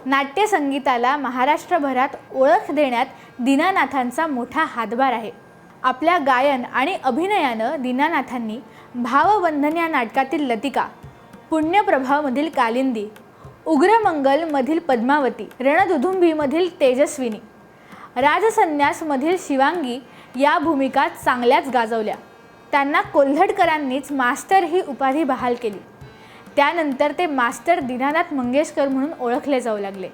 नाट्य संगीताला महाराष्ट्रभरात ओळख देण्यात दीनानाथांचा मोठा हातभार आहे। आपल्या गायन आणि अभिनयानं दीनानाथांनी भावबंधन या नाटकातील लतिका, पुण्यप्रभामधील कालिंदी, उग्रमंगलमधील पद्मावती, रणदुदुंभीमधील तेजस्विनी, राजसन्यासमधील शिवांगी या भूमिका चांगल्याच गाजवल्या। त्यांना कोल्हटकरांनीच मास्टर ही उपाधी बहाल केली। त्यानंतर ते मास्टर दीनानाथ मंगेशकर म्हणून ओळखले जाऊ लागले।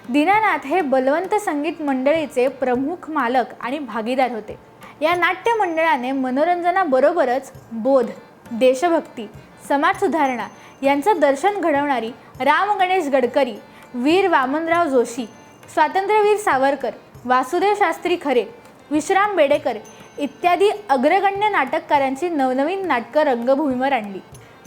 दीनानाथ हे बलवंत संगीत मंडळीचे प्रमुख मालक आणि भागीदार होते। या नाट्य मंडळाने मनोरंजनाबरोबरच बोध, देशभक्ती, समाज सुधारणा यांचं दर्शन घडवणारी राम गणेश गडकरी, वीर वामनराव जोशी, स्वातंत्र्यवीर सावरकर, वासुदेव शास्त्री खरे, विश्राम बेडेकर इत्यादी अग्रगण्य नाटककारांची नवनवीन नाटकं रंगभूमीवर आणली।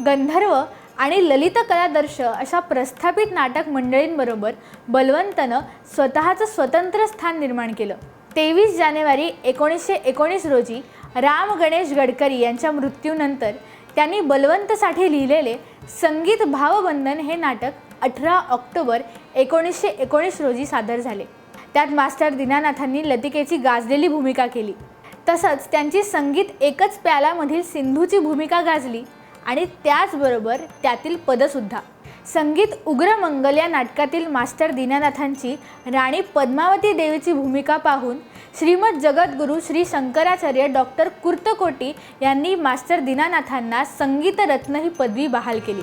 गंधर्व आणि ललित कलादर्श अशा प्रस्थापित नाटक मंडळींबरोबर बलवंतनं स्वतःचं स्वतंत्र स्थान निर्माण केलं। 23 जानेवारी 1919 रोजी राम गणेश गडकरी यांच्या मृत्यूनंतर त्यांनी बलवंतसाठी लिहिलेले संगीत भावबंधन हे नाटक 18 ऑक्टोबर 1919 रोजी सादर झाले। त्यात मास्टर दीनानाथांनी लतिकेची गाजलेली भूमिका केली। तसंच त्यांची संगीत एकच प्यालामधील सिंधूची भूमिका गाजली आणि त्याचबरोबर त्यातील पदसुद्धा। संगीत उग्रमंगल या नाटकातील मास्टर दीनानाथांची राणी पद्मावती देवीची भूमिका पाहून श्रीमद जगद्गुरू श्री शंकराचार्य डॉक्टर कुर्तकोटी यांनी मास्टर दीनानाथांना संगीत रत्न ही पदवी बहाल केली।